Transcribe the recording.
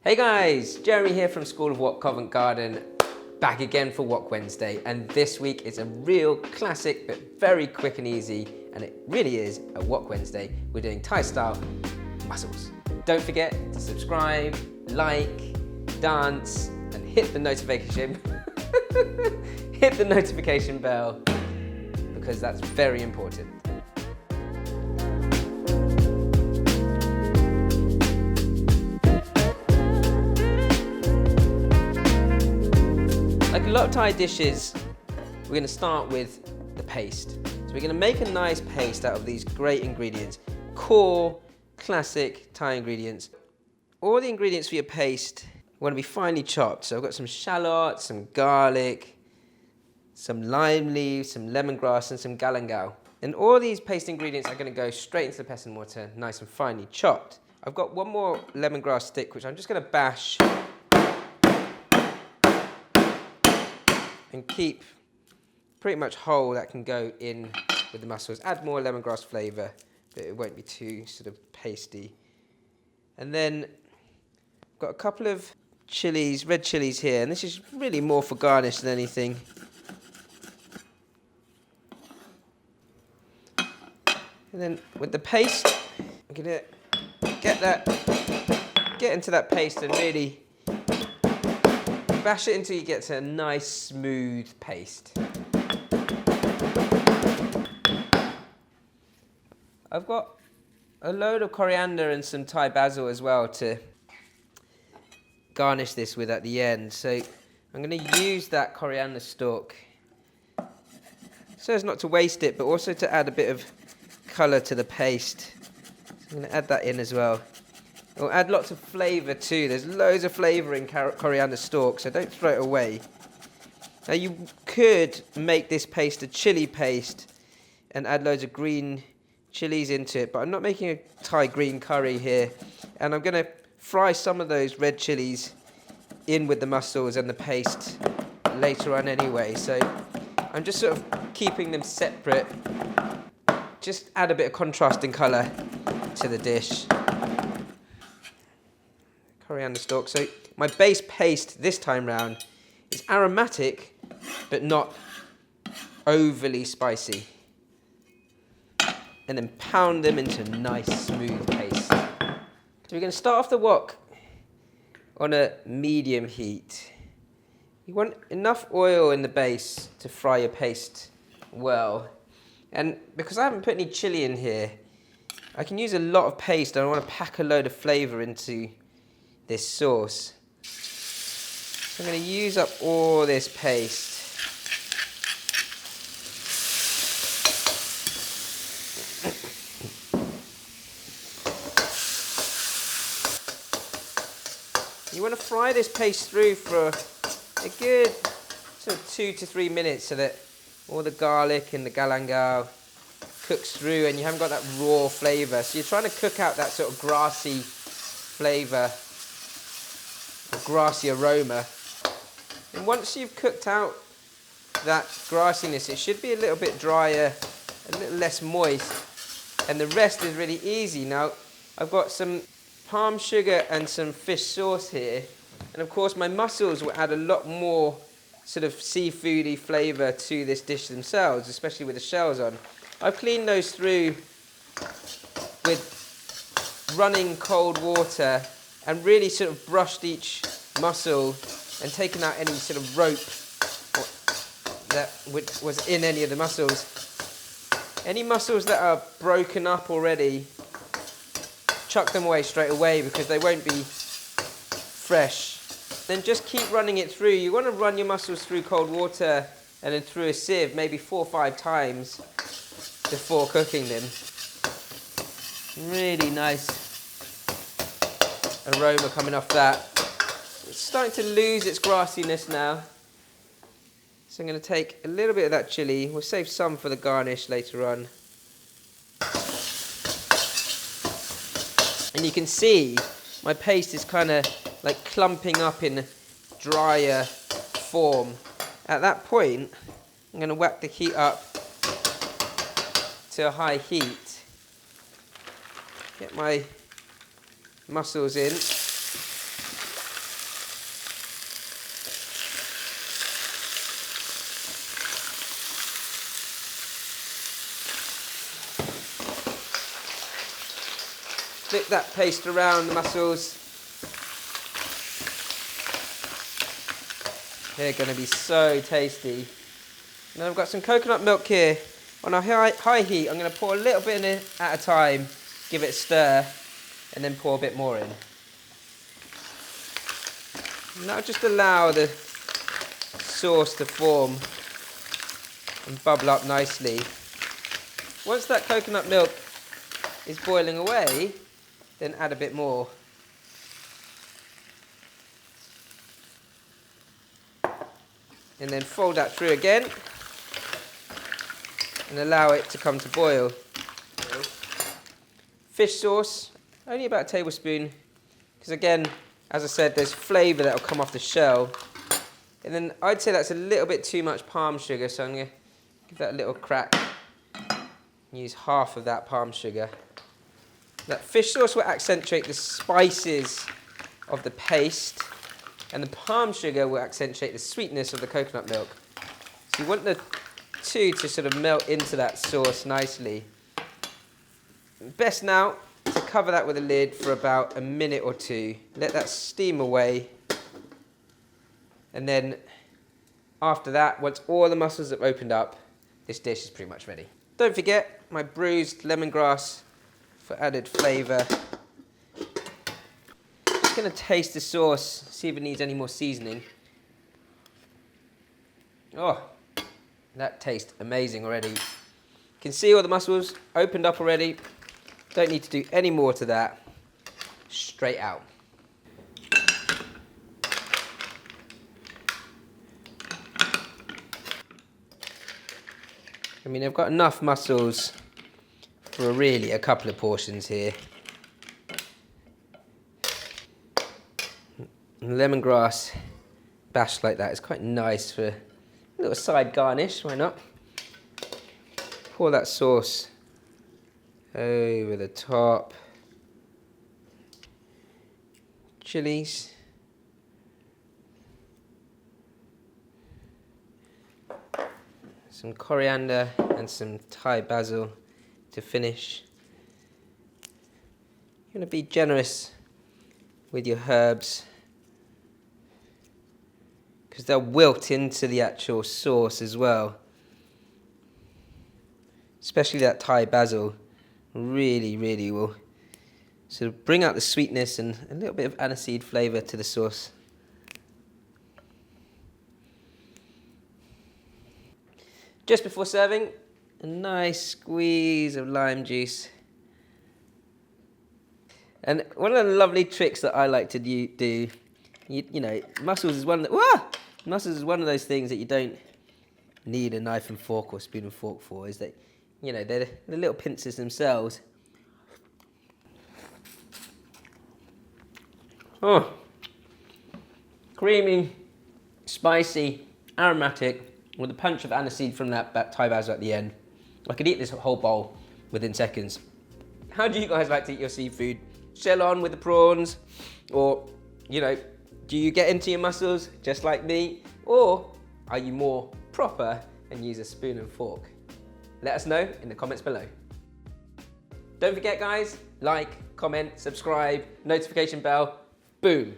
Hey guys, Jeremy here from School of Wok Covent Garden, back again for Wok Wednesday, and this week is a real classic but very quick and easy, and it really is a Wok Wednesday. We're doing Thai style mussels. Don't forget to subscribe, like, dance, and hit the notification hit the notification bell, because that's very important. Like a lot of Thai dishes, we're going to start with the paste. So we're going to make a nice paste out of these great ingredients, core, classic Thai ingredients. All the ingredients for your paste want to be finely chopped. So I've got some shallots, some garlic, some lime leaves, some lemongrass, and some galangal. And all these paste ingredients are going to go straight into the pestle mortar, nice and finely chopped. I've got one more lemongrass stick, which I'm just going to bash and keep pretty much whole. That can go in with the mussels. Add more lemongrass flavour, but it won't be too sort of pasty. And then I've got a couple of chilies, red chilies here, and this is really more for garnish than anything. And then with the paste, I'm gonna get into that paste and really bash it until you get to a nice smooth paste. I've got a load of coriander and some Thai basil as well to garnish this with at the end. So I'm going to use that coriander stalk so as not to waste it, but also to add a bit of colour to the paste. So I'm going to add that in as well. It'll add lots of flavour too. There's loads of flavour in coriander stalk, so don't throw it away. Now you could make this paste a chilli paste and add loads of green chilies into it, but I'm not making a Thai green curry here. And I'm going to fry some of those red chilies in with the mussels and the paste later on anyway. So I'm just sort of keeping them separate. Just add a bit of contrasting colour to the dish. Coriander stalk. So my base paste this time round is aromatic, but not overly spicy. And then pound them into a nice smooth paste. So we're going to start off the wok on a medium heat. You want enough oil in the base to fry your paste well. And because I haven't put any chili in here, I can use a lot of paste. I want to pack a load of flavour into this sauce. So I'm going to use up all this paste. You want to fry this paste through for a good sort of 2 to 3 minutes so that all the garlic and the galangal cooks through and you haven't got that raw flavour. So you're trying to cook out that sort of grassy flavour, grassy aroma. And once you've cooked out that grassiness, it should be a little bit drier, a little less moist, and the rest is really easy. Now I've got some palm sugar and some fish sauce here, and of course my mussels will add a lot more sort of seafoody flavour to this dish themselves, especially with the shells on. I've cleaned those through with running cold water and really sort of brushed each mussel and taken out any sort of rope that was in any of the mussels. Any mussels that are broken up already, chuck them away straight away because they won't be fresh. Then just keep running it through. You want to run your mussels through cold water and then through a sieve maybe 4 or 5 times before cooking them. Really nice aroma coming off that. It's starting to lose its grassiness now. So I'm going to take a little bit of that chilli. We'll save some for the garnish later on. And you can see my paste is kind of like clumping up in drier form. At that point, I'm going to whack the heat up to a high heat. Get my mussels in. Stick that paste around the mussels. They're going to be so tasty. Now I've got some coconut milk here. On a high heat, I'm going to pour a little bit in at a time, give it a stir, and then pour a bit more in. And that'll just allow the sauce to form and bubble up nicely. Once that coconut milk is boiling away, then add a bit more. And then fold that through again and allow it to come to boil. Fish sauce, only about a tablespoon, because again, as I said, there's flavour that will come off the shell. And then I'd say that's a little bit too much palm sugar, so I'm going to give that a little crack. Use half of that palm sugar. That fish sauce will accentuate the spices of the paste, and the palm sugar will accentuate the sweetness of the coconut milk. So you want the two to sort of melt into that sauce nicely. Best now to cover that with a lid for about a minute or two. Let that steam away. And then after that, once all the mussels have opened up, this dish is pretty much ready. Don't forget my bruised lemongrass for added flavour. Just going to taste the sauce, see if it needs any more seasoning. Oh, that tastes amazing already. You can see all the mussels opened up already. Don't need to do any more to that. Straight out. I mean, I've got enough mussels for really a couple of portions here. Lemongrass bashed like that is quite nice for a little side garnish, why not? Pour that sauce over the top. Chilies. Some coriander and some Thai basil to finish. You're going to be generous with your herbs because they'll wilt into the actual sauce as well. Especially that Thai basil really will sort of bring out the sweetness and a little bit of aniseed flavour to the sauce. Just before serving, a nice squeeze of lime juice. And one of the lovely tricks that I like to do, you know, mussels is one of those things that you don't need a knife and fork or spoon and fork for, is that, you know, they're the little pincers themselves. Oh, creamy, spicy, aromatic, with a punch of aniseed from that Thai basil at the end. I could eat this whole bowl within seconds. How do you guys like to eat your seafood? Shell on with the prawns? Or, you know, do you get into your mussels just like me? Or are you more proper and use a spoon and fork? Let us know in the comments below. Don't forget guys, like, comment, subscribe, notification bell, boom.